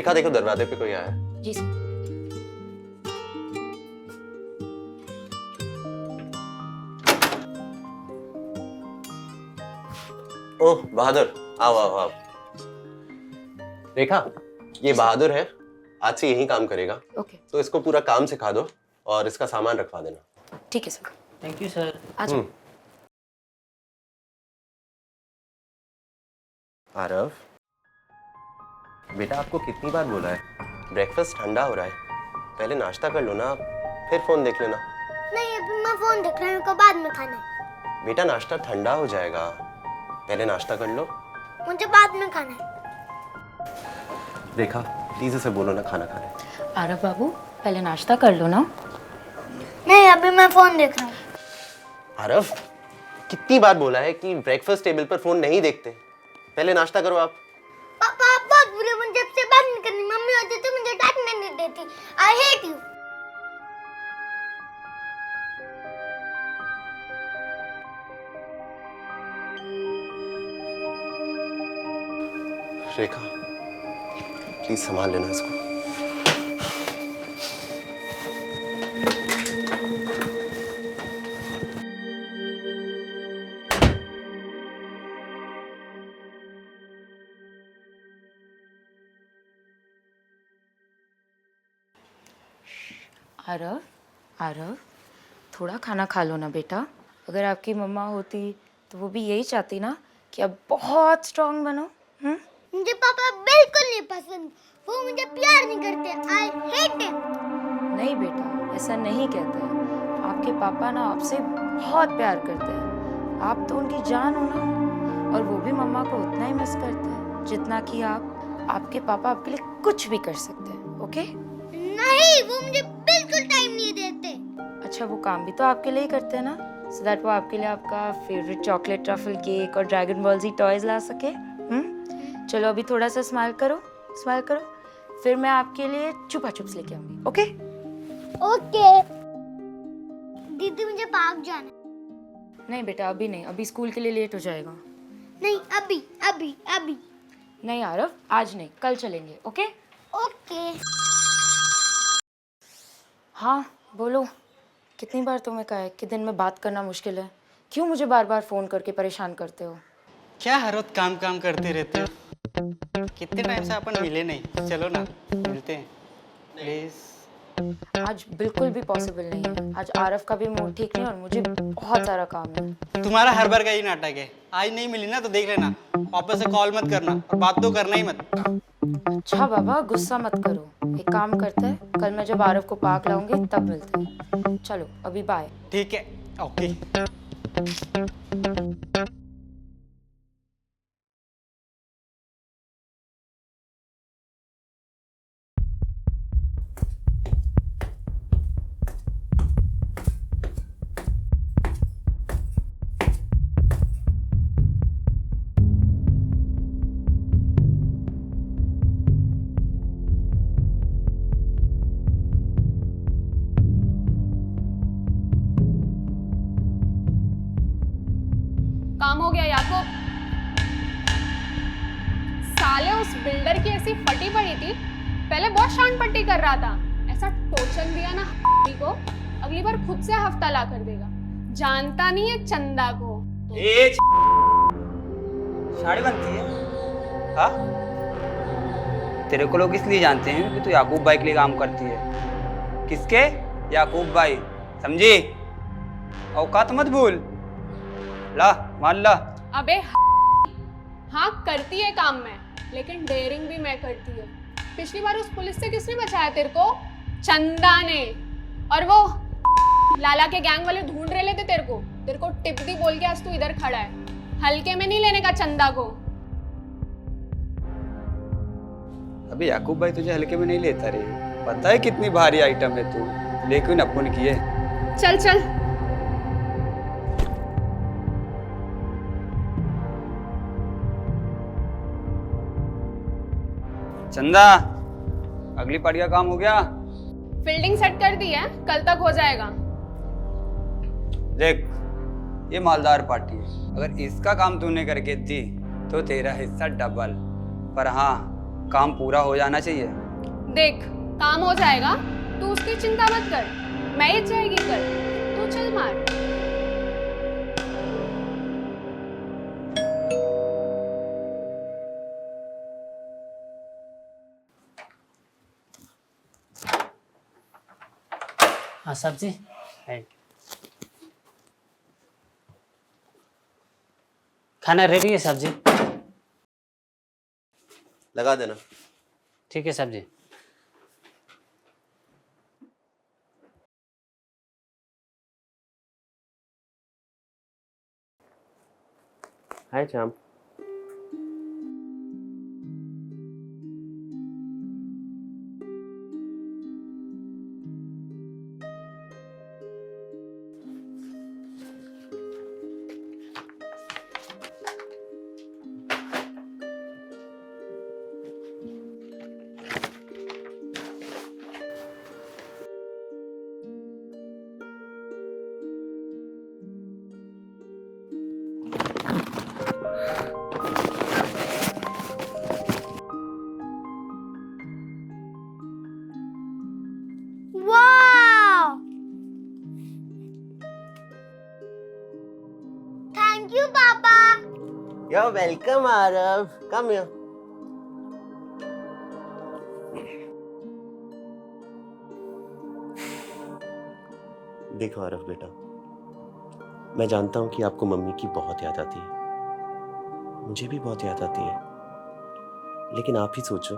रेखा देखो दरवाजे पे कोई आया है। जी सर। ओह बहादुर, आओ आओ आओ। रेखा, ये बहादुर है, आज से यही काम करेगा। ओके। तो इसको पूरा काम सिखा दो और इसका सामान रखवा देना। ठीक है सर। Thank you sir. आ जाओ। आरव, बेटा आपको कितनी बार बोला है, ब्रेकफास्ट ठंडा हो रहा है, पहले नाश्ता कर लो ना, फिर फोन देख लेना। नहीं अभी मैं फोन देख रहा हूँ, को बाद में खाना है। बेटा नाश्ता ठंडा हो जाएगा, पहले नाश्ता कर लो। मुझे बाद में खाना है। रेखा प्लीज इसे बोलो ना खाना खाने। आरव बाबू पहले नाश्ता कर लो ना। नहीं अभी मैं फोन देख रहा हूँ। आरव, कितनी बार बोला है कि ब्रेकफास्ट टेबल पर फोन नहीं देखते, पहले नाश्ता करो आप। पापा आप बहुत बुरे, मुझे जब से बात नहीं करनी, मम्मी होती तो मुझे डांटने नहीं देती। I hate you. Rekha please संभाल लेना इसको। आरव, आरव थोड़ा खाना खा लो ना बेटा। अगर आपकी मम्मा होती तो वो भी यही चाहती ना कि आप बहुत स्ट्रांग बनो। मुझे पापा बिल्कुल नहीं पसंद, वो मुझे प्यार नहीं करते। I hate it. नहीं बेटा ऐसा नहीं कहते हैं, आपके पापा ना आपसे बहुत प्यार करते हैं, आप तो उनकी जान हो ना। और वो भी मम्मा को उतना ही मिस करते हैं जितना कि आप। आपके पापा आपके लिए कुछ भी कर सकते हैं। ओके? नहीं वो मुझे बिल्कुल टाइम नहीं देते। अच्छा वो काम भी तो आपके लिए ही करते हैं ना, सो दैट वो आपके लिए आपका फेवरेट चॉकलेट ट्रफल केक और ड्रैगन बॉल जी टॉयज ला सके। चलो अभी थोड़ा सा स्माइल करो, स्माइल करो, फिर मैं आपके लिए चुपा चुप्स लेके आऊंगी। ओके? ओके दीदी मुझे पार्क जाना है। नहीं बेटा अभी नहीं, अभी स्कूल के लिए लेट हो जाएगा। नहीं अभी अभी अभी। नहीं आरव आज नहीं, कल चलेंगे। ओके? ओके। हाँ बोलो, कितनी बार तुम्हें कहा है कि दिन में बात करना मुश्किल है, क्यों मुझे बार बार फ़ोन करके परेशान करते हो? क्या हर वक्त काम काम करते रहते हो? कितने टाइम से अपन मिले नहीं, चलो ना मिलते हैं प्लीज। आज बिल्कुल भी पॉसिबल नहीं है, आज आरव का भी मूड ठीक नहीं और मुझे बहुत सारा काम है। तुम्हारा हर बार का ही नाटक है, आज नहीं मिली ना तो देख लेना, वापस से कॉल मत करना और बात तो करना ही मत। अच्छा बाबा गुस्सा मत करो, एक काम करते हैं, कल मैं जब आरव को पार्क लाऊंगी तब मिलते हैं। चलो अभी बाय। ठीक है ओके। काम हो गया याकूब। साले उस बिल्डर की ऐसी फटी पड़ी थी, पहले बहुत शान पट्टी कर रहा था, ऐसा टोचन दिया ना को, अगली बार खुद से हफ्ता ला कर देगा। जानता नहीं है चंदा को। साड़ी बनती है हाँ? तेरे को लोग इसलिए जानते हैं कि तू याकूब भाई के लिए काम करती है। किसके? याकूब भाई, समझी? औकात मत भूल। ला मान ला। अबे हाँ करती है काम में, लेकिन डेयरिंग भी मैं करती हूँ। पिछली बार उस पुलिस से किसने बचाया तेरे को? चंदा ने। और वो लाला के गैंग वाले ढूंढ रहे थे तेरे को टिप दी बोल के आज तू इधर खड़ा है। हल्के में नहीं लेने का चंदा को। अबे याकूब भाई तुझे हल्के में नहीं लेता रे, पता है कितनी भारी आइटम है तू, लेकिन अपन की है। चल चल। चंदा अगली पार्टी का काम हो गया? फील्डिंग सेट कर दी है, कल तक हो जाएगा। देख ये मालदार पार्टी है, अगर इसका काम तूने करके दी तो तेरा हिस्सा डबल। पर हाँ काम पूरा हो जाना चाहिए। देख, काम हो जाएगा, तू उसकी चिंता मत कर, मैं ही जाएगी कल, तू चल मार। हाँ सब्जी है। खाना रेडी है सब्जी? लगा देना। ठीक है सब्जी। हाय champ. Wow! Thank you, Papa. You're welcome, Arav. Come here. देखो आरव बेटा, मैं जानता हूँ कि आपको मम्मी की बहुत याद आती है, मुझे भी बहुत याद आती है, लेकिन आप ही सोचो,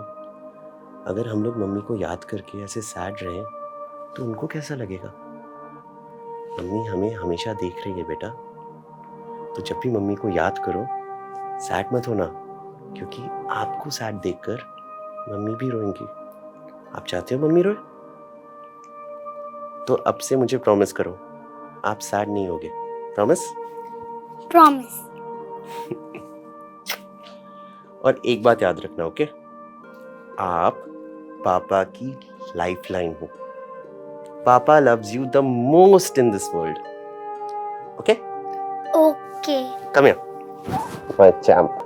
अगर हम लोग मम्मी को याद करके ऐसे सैड रहें तो उनको कैसा लगेगा। मम्मी हमें हमेशा देख रही है बेटा, तो जब भी मम्मी को याद करो सैड मत होना, क्योंकि आपको सैड देखकर मम्मी भी रोएंगी। आप चाहते हो मम्मी रोए? तो अब से मुझे प्रॉमिस करो, आप सैड नहीं होगे। प्रॉमिस? Promise. और एक बात याद रखना, ओके? आप पापा की लाइफलाइन हो। पापा loves you the most in this world. Okay? Okay. Come here. My champ.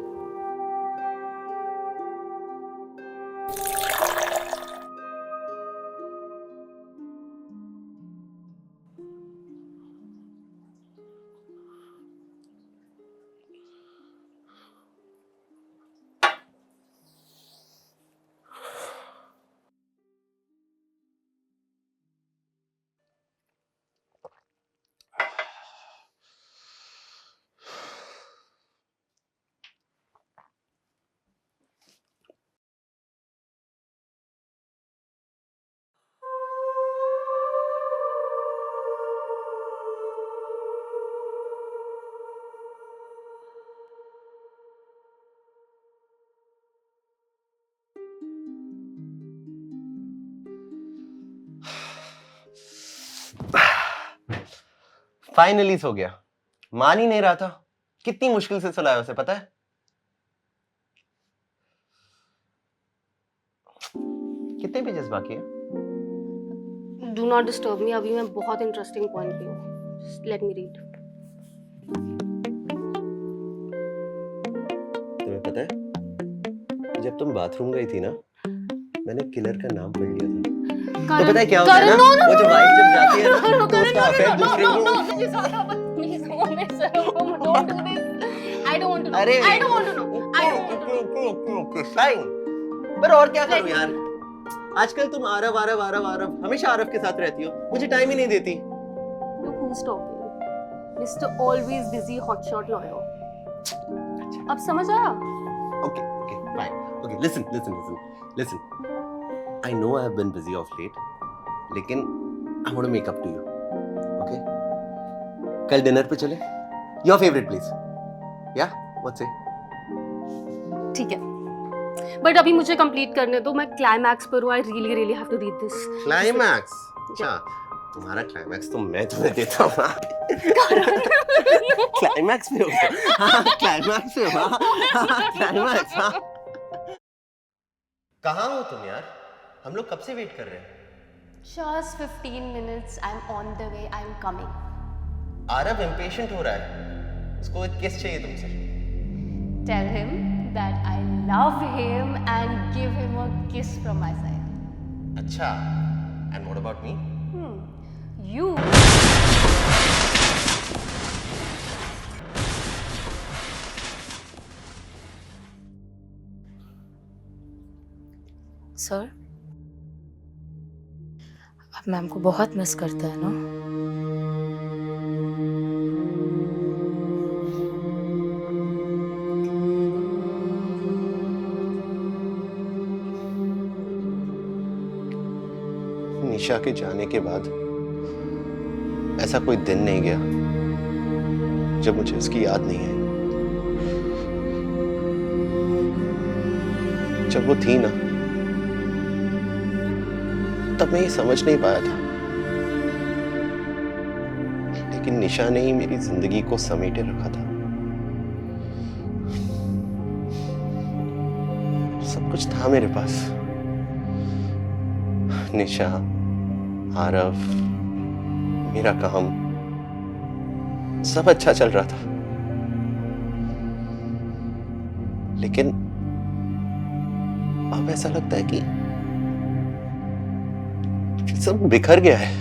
Finally so गया। मान ही नहीं रहा था, कितनी मुश्किल से सुलाया उसे, पता है? कितने पेजेस बाकी है? डू नॉट डिस्टर्ब मी, अभी मैं बहुत इंटरेस्टिंग पॉइंट पे हूँ। Let me read. तुम्हें पता है, जब तुम बाथरूम गई थी ना, मैंने किलर का नाम पढ़ लिया था। तो पता है क्या होता है ना, वो जो वाइफ जब जाती है ना, तो उसका अफेयर दूसरे को। अरे फाइन, पर और क्या करूं यार, आजकल तुम आरव आरव आरव आरव हमेशा आरव के साथ रहती हो, मुझे टाइम ही नहीं देती। Who's talking? Mr. Always busy hotshot lawyer. अब समझ आया? Okay, okay, fine. Okay, listen. I know I have been busy of late, लेकिन I want to make up to you. Okay? कल डिनर पे चले? Your favorite place? Yeah? What's it? ठीक है, but अभी मुझे कंप्लीट करने दो, मैं क्लाइमैक्स पर हूँ। I really really have to read this. Climax? अच्छा, तुम्हारा क्लाइमैक्स तो मैं तुम्हें देता हूँ। क्लाइमैक्स में हो? हाँ, क्लाइमैक्स में हो? हाँ, क्लाइमैक्स। हाँ। कहाँ हो तुम यार? हम लोग कब से वेट कर रहे हैं? Just 15 minutes. I'm on the way. I'm coming. Aarav impatient हो रहा है, उसको एक किस चाहिए तुमसे। Tell him that I love him and give him a kiss from my side. अच्छा, and what about me? You sir, आप मैम को बहुत मिस करते हैं ना? निशा के जाने के बाद ऐसा कोई दिन नहीं गया जब मुझे उसकी याद नहीं आई। जब वो थी ना, तब मैं ये समझ नहीं पाया था, लेकिन निशा ने ही मेरी जिंदगी को समेटे रखा था। सब कुछ था मेरे पास, निशा, आरव, मेरा काम, सब अच्छा चल रहा था। लेकिन अब ऐसा लगता है कि सब बिखर गया है,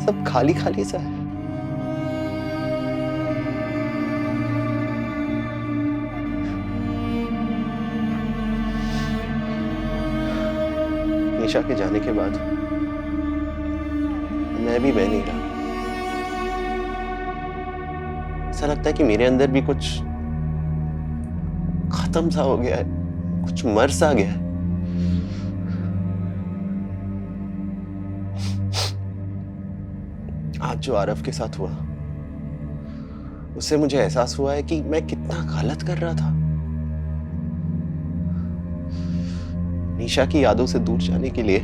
सब खाली खाली सा है। निशा के जाने के बाद मैं भी नहीं रहा। ऐसा लगता है कि मेरे अंदर भी कुछ खत्म सा हो गया है, कुछ मर सा गया है। आज जो आरव के साथ हुआ, उससे मुझे एहसास हुआ है कि मैं कितना गलत कर रहा था। निशा की यादों से दूर जाने के लिए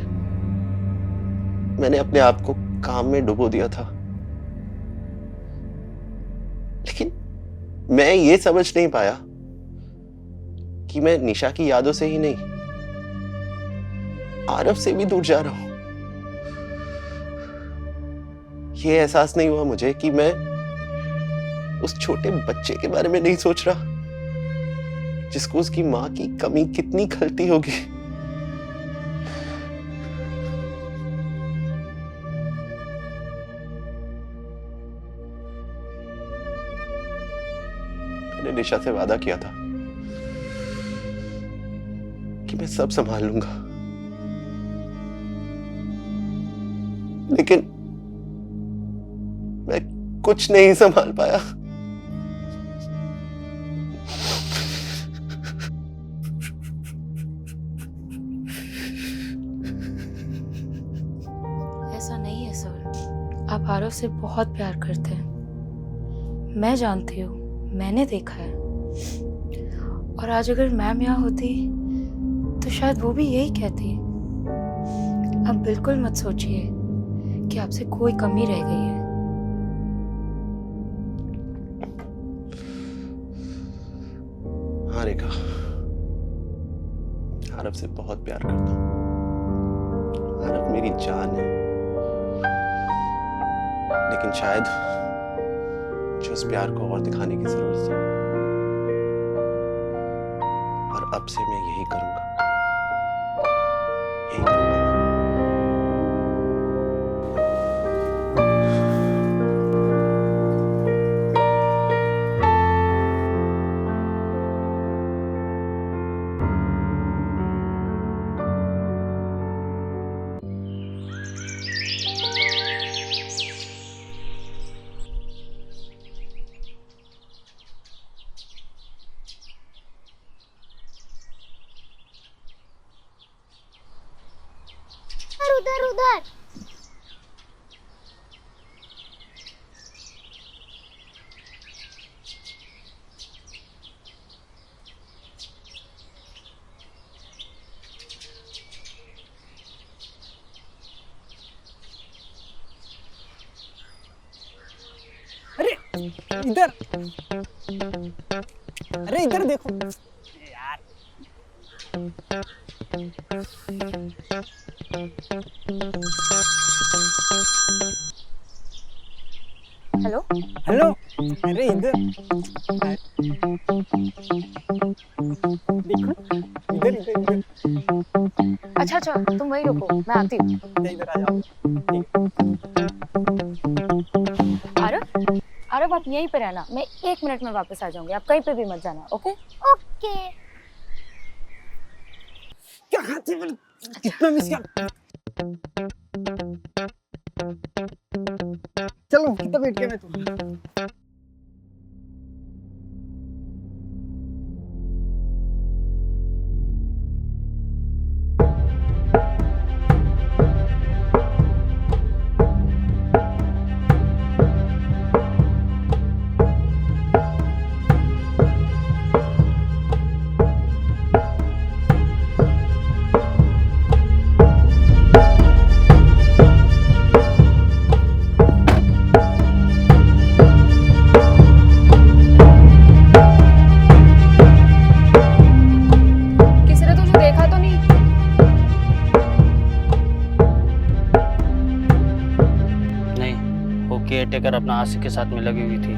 मैंने अपने आप को काम में डुबो दिया था। लेकिन मैं ये समझ नहीं पाया कि मैं निशा की यादों से ही नहीं, आरव से भी दूर जा रहा हूं। ये एहसास नहीं हुआ मुझे कि मैं उस छोटे बच्चे के बारे में नहीं सोच रहा, जिसको उसकी मां की कमी कितनी खलती होगी। मैंने निशा से वादा किया था कि मैं सब संभाल लूंगा, लेकिन मैं कुछ नहीं संभाल पाया। ऐसा नहीं है सर, आप आरव से बहुत प्यार करते हैं। मैं जानती हूँ, मैंने देखा है। और आज अगर मैम यहाँ होती तो शायद वो भी यही कहती। अब बिल्कुल मत सोचिए कि आपसे कोई कमी रह गई है। हाँ रेखा, आरव से बहुत प्यार करता हूँ। आरव मेरी जान है, लेकिन शायद मुझे उस प्यार को और दिखाने की जरूरत है। और अब से मैं यही करूंगा, यही करूंगा। उधर उधर अरे इधर, अरे इधर देखो यार। हेलो हेलो, अरे इधर देखो, इधर इधर इधर अच्छा अच्छा, तुम वहीं रुको, मैं आती हूँ। इधर आ जाओ। आरव, आरव आप यहीं पे रहना, मैं 1 मिनट में वापस आ जाऊंगी, आप कहीं पे भी मत जाना, ओके? ओके। क्या खाते हो? कितना मिस कर, चलो कितना वेट किया मैं तुम्हारा। किसी ने तुझे देखा तो नहीं? नहीं, वो केयर टेकर अपना आशिक के साथ में लगी हुई थी।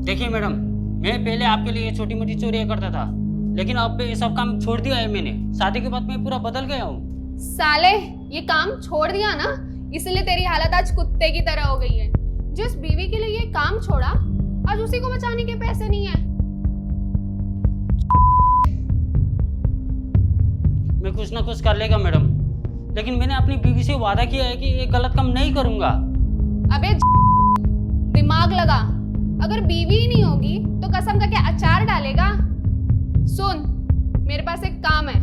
देखिए मैडम, मैं पहले आपके लिए छोटी मोटी चोरियां करता था, लेकिन अब ये सब काम छोड़ दिया है मैंने। शादी के बाद मैं पूरा बदल गया हूँ। साले, ये काम छोड़ दिया ना, इसलिए तेरी हालत आज कुत्ते की तरह हो गई है। जिस बीवी के लिए ये काम छोड़ा, आज उसी को बचाने के पैसे नहीं है। मैं कुछ ना कुछ कर लेगा मैडम, लेकिन मैंने अपनी बीवी से वादा किया है कि ये गलत काम नहीं करूंगा। अबे दिमाग लगा, अगर बीवी ही नहीं होगी तो कसम का क्या अचार डालेगा? सुन, मेरे पास एक काम है,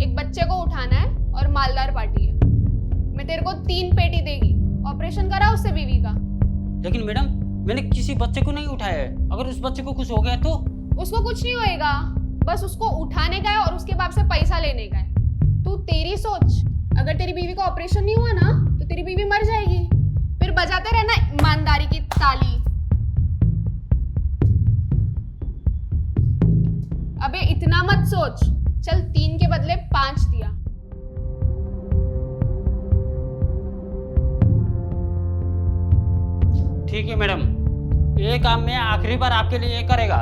एक बच्चे को उठाना है और मालदार पार्टी है। मैं तेरे को 3 पेटी देगी, ऑपरेशन करा उससे बीवी का। लेकिन मैडम, मैंने किसी बच्चे को नहीं उठाया है, अगर उस बच्चे को कुछ हो गया तो? उसको कुछ नहीं होएगा, बस उसको उठाने का है और उसके बाप से पैसा लेने का है। तू तेरी सोच, अगर तेरी बीवी का ऑपरेशन नहीं हुआ ना तो तेरी बीवी मर जाएगी, फिर बजाते रहना ईमानदारी की ताली। अबे इतना मत सोच, चल 3 के बदले 5 दिया। ठीक है मैडम, ये काम मैं आखिरी बार आपके लिए करेगा,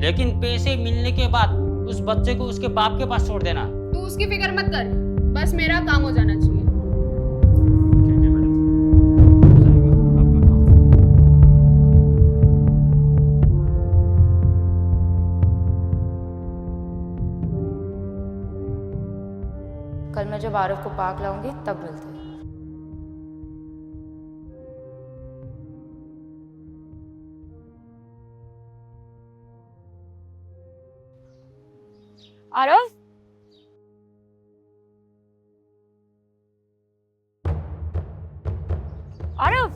लेकिन पैसे मिलने के बाद उस बच्चे को उसके बाप के पास छोड़ देना। तू उसकी फिक्र मत कर, बस मेरा काम हो जाना चाहिए। ठीक है मैडम, हो जाएगा आपका काम। कल मैं जब आरव को पार्क लाऊंगी तब मिलते हैं। आरव, आरव,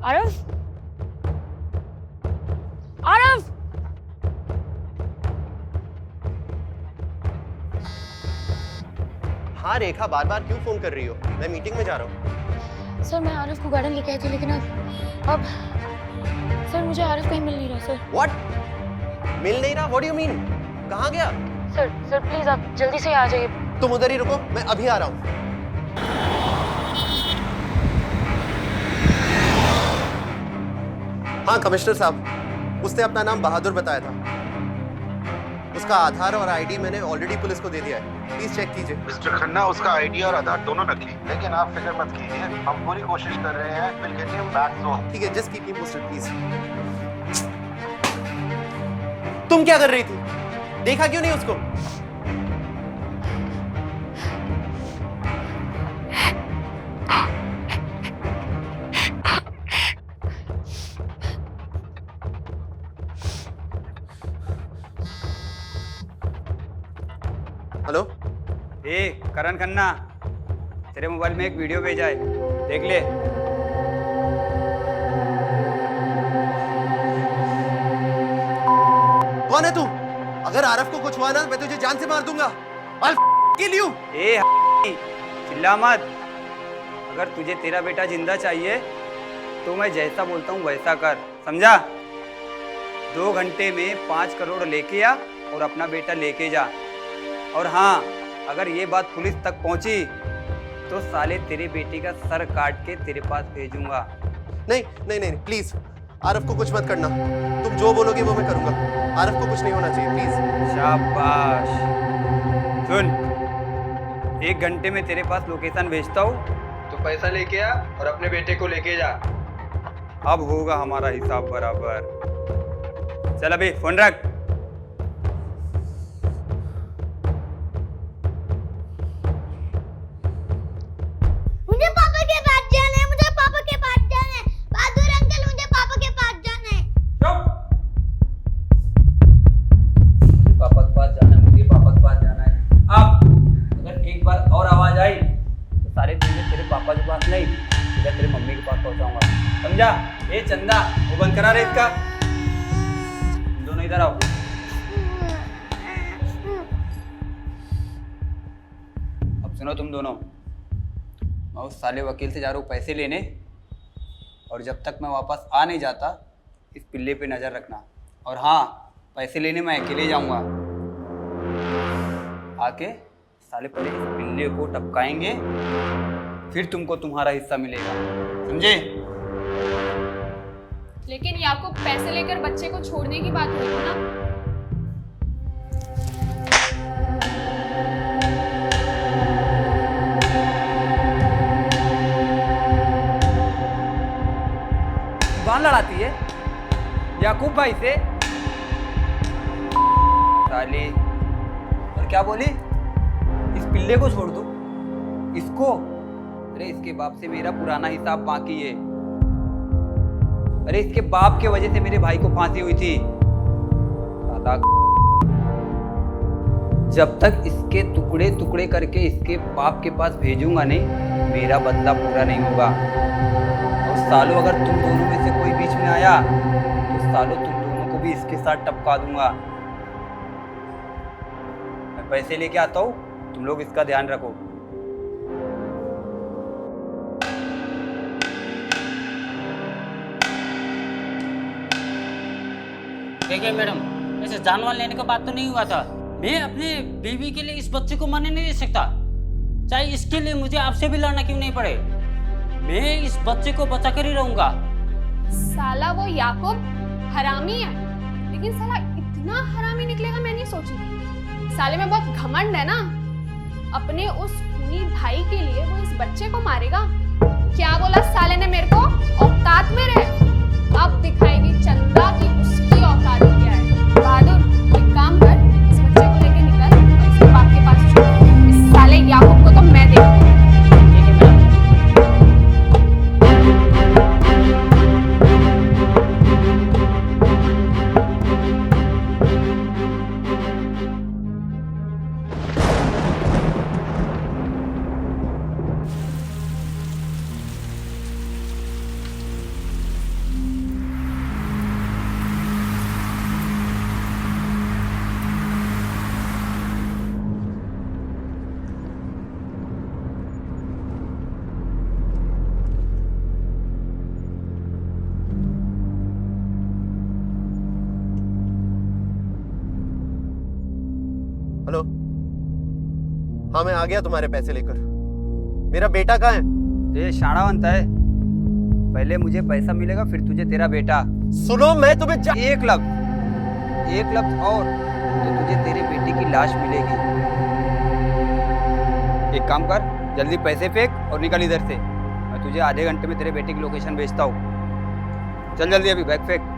आरव, आरव। हाँ रेखा, बार बार क्यों फोन कर रही हो? मैं मीटिंग में जा रहा हूँ। सर मैं आरव को गार्डन लेके आई थी, लेकिन अब सर मुझे आरव कहीं मिल नहीं रहा सर। व्हाट? मिल नहीं रहा? What do you mean? कहाँ गया? सर प्लीज आप जल्दी से आ जाइए। तुम उधर ही रुको, मैं अभी आ रहा हूँ। हाँ कमिश्नर साहब, उसने अपना नाम बहादुर बताया था। उसका आधार और आईडी मैंने ऑलरेडी पुलिस को दे दिया है, प्लीज चेक कीजिए। मिस्टर खन्ना, उसका आईडी और आधार दोनों नकली, लेकिन आप फिक्र मत कीजिए, हम पूरी कोशिश कर रहे हैं। Will get him back soon. ठीक है, just keep me posted please. तुम क्या कर रही थी? देखा क्यों नहीं उसको? हेलो, ए करण खन्ना, तेरे मोबाइल में एक वीडियो भेजा है, देख ले। कौन है तू? अगर आरफ को कुछ हुआ ना, मैं तुझे जान से मार दूंगा। I'll kill you। ए चिल्ला मत। अगर तुझे तेरा बेटा जिंदा चाहिए तो मैं जैसा बोलता हूँ वैसा कर, समझा? 2 घंटे में 5 करोड़ लेके आ और अपना बेटा लेके जा। और हाँ, अगर ये बात पुलिस तक पहुंची तो साले तेरे बेटे का सर काट के तेरे पास भेजूंगा। नहीं नहीं नहीं प्लीज, आरफ को कुछ मत करना। तुम जो बोलोगे वो मैं करूंगा। आरफ को कुछ नहीं होना चाहिए प्लीज। शाबाश। सुन, 1 घंटे में तेरे पास लोकेशन भेजता हूँ, तो पैसा लेके आ और अपने बेटे को लेके जा। अब होगा हमारा हिसाब बराबर। चल अभी फोन रख। मुझे पापा के पास जाना है, मुझे पापा के पास जाना है। बहादुर अंकल, मुझे पापा के पास जाना है। पापा के पास जाना है, मुझे पापा के पास जाना है। अब अगर एक बार और आवाज आई तो सारे तुझे तेरे पापा के पास नहीं, सीधा तेरे मम्मी के पास पहुंचाऊंगा। समझा? ए चंदा, वो बंद करा रे इसका। तुम दोनों इधर आओ। अब सुनो तुम दोनों, मैं उस साले वकील से जा रहा हूँ पैसे लेने, और जब तक मैं वापस आ नहीं जाता इस पिल्ले पे नज़र रखना। और हाँ, पैसे लेने मैं अकेले जाऊँगा। आके साले पहले इस पिल्ले को टपकाएंगे, फिर तुमको तुम्हारा हिस्सा मिलेगा। समझे? लेकिन याकूब पैसे लेकर बच्चे को छोड़ने की बात हुई थी ना। जुबान लड़ाती है याकूब भाई से साली। और क्या बोली? इस पिल्ले को छोड़ दूं? इसको? अरे इसके बाप से मेरा पुराना हिसाब बाकी है। अरे इसके बाप के वजह से मेरे भाई को फांसी हुई थी। साला जब तक इसके टुकड़े टुकड़े करके इसके बाप के पास भेजूंगा नहीं, मेरा बदला पूरा नहीं होगा। और सालों अगर तुम दोनों में से कोई बीच में आया तो सालों तुम दोनों को भी इसके साथ टपका दूंगा। मैं पैसे लेके आता हूँ, तुम लोग इसका ध्यान रखो। देखिए मैडम, ऐसे जानवर लेने का बात तो नहीं हुआ था। मैं अपने बीवी के लिए इस बच्चे को मरने नहीं दे सकता, चाहे इसके लिए मुझे आपसे भी लड़ना क्यों नहीं पड़े। मैं इस बच्चे को बचा कर ही रहूंगा। साला वो याकूब हरामी है, लेकिन साला इतना हरामी निकलेगा मैं नहीं सोची थी। साले में बहुत घमंड है ना, अपने उस खूनी भाई के लिए वो इस बच्चे को मारेगा। क्या बोला साले ने मेरे को? औकात में रहे। अब दिखाएगी चंदा की उसकी औकात क्या है। बहादुर एक काम कर, इस बच्चे को लेके निकल और इसके बाप के पास छोड़। इस साले याकूब को तो मैं देखूंगी। हेलो, हाँ मैं आ गया तुम्हारे पैसे लेकर। मेरा बेटा कहाँ है? ये शाना बनता है, पहले मुझे पैसा मिलेगा फिर तुझे तेरा बेटा। सुनो, मैं तुम्हें एक लफ्ज और तो तुझे तेरे बेटे की लाश मिलेगी। एक काम कर, जल्दी पैसे फेंक और निकल इधर से। मैं तुझे आधे घंटे में तेरे बेटे की लोकेशन भेजता हूँ। चल जल्दी, अभी बैग फेंक।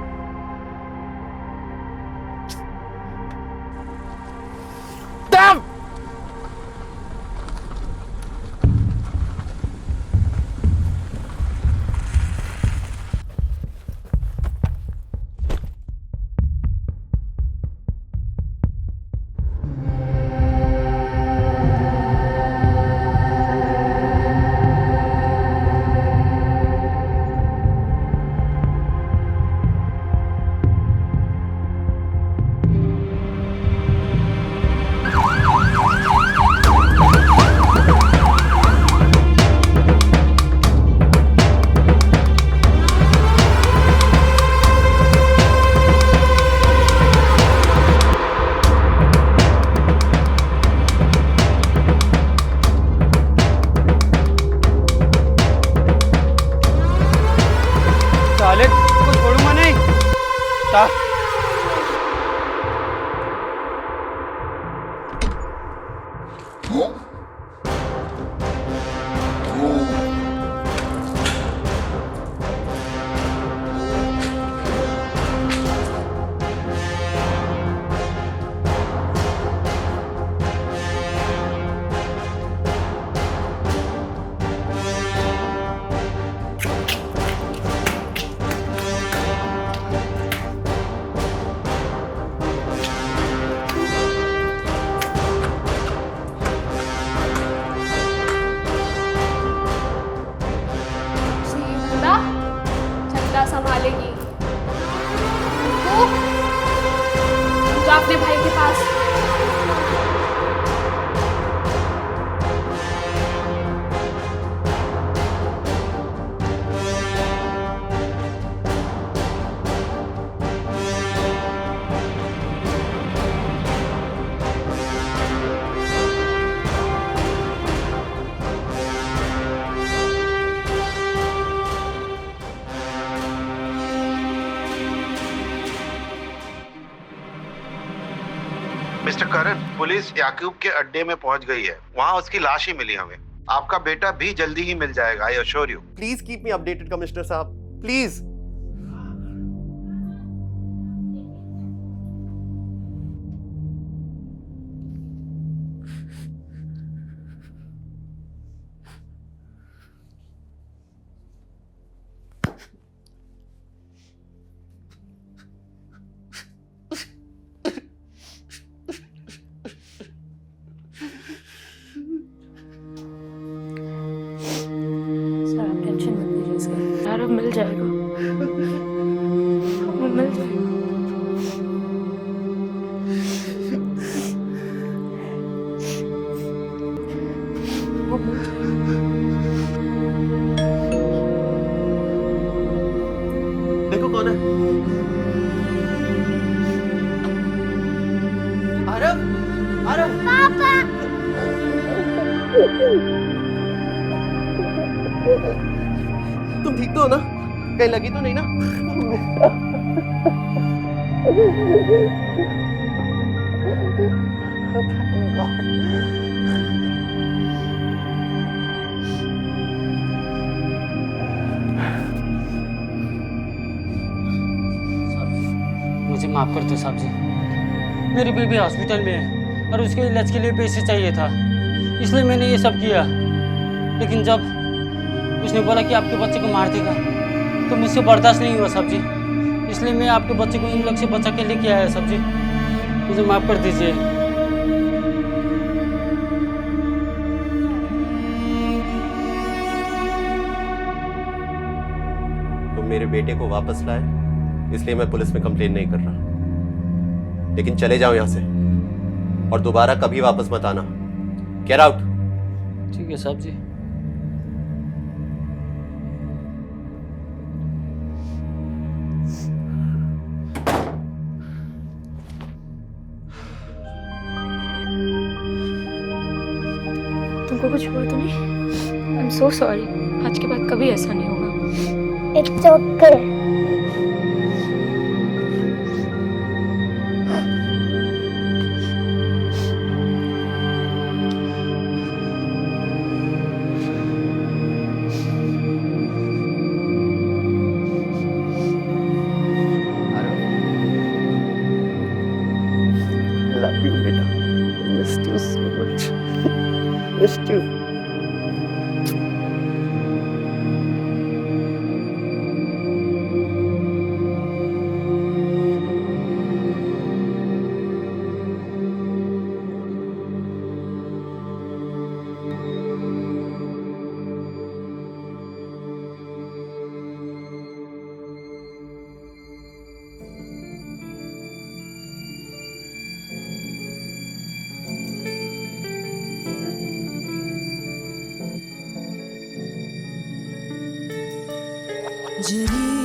स्टार्ट। चंदा, चंदा संभालेगी। तू जा अपने भाई के पास। मिस्टर करण, पुलिस याकूब के अड्डे में पहुंच गई है। वहां उसकी लाश ही मिली हमें। आपका बेटा भी जल्दी ही मिल जाएगा, I assure you. Please keep me updated commissioner साहब, प्लीज। सर आप टेंशन मत लीजिए इसका, यार अब मिल जाएगा, अब मिल जाएगा। वो मिल जाएगा। देखो कौन है। आरव, आरव। पापा तुम ठीक तो हो ना? कहीं लगी तो नहीं ना? मुझे माफ़ कर दो साहब जी। मेरी बेबी हॉस्पिटल में है और उसके इलाज के लिए पैसे चाहिए था, इसलिए मैंने ये सब किया। लेकिन जब उसने बोला कि आपके बच्चे को मार देगा तो मुझसे बर्दाश्त नहीं हुआ साहब जी, इसलिए मैं आपके बच्चे को इन लोग से बचा के लेके आया साहब जी। मुझे माफ़ कर दीजिए। तुम मेरे बेटे को वापस लाए, इसलिए मैं पुलिस में कंप्लेन नहीं कर रहा, लेकिन चले जाओ यहां से और दोबारा कभी वापस मत आना। Get out. ठीक है साहब जी। तुमको कुछ हुआ तो नहीं? आई एम सो सॉरी, आज के बाद कभी ऐसा नहीं होगा। It's okay. Love you, beta. Missed you so much. Missed you. Zari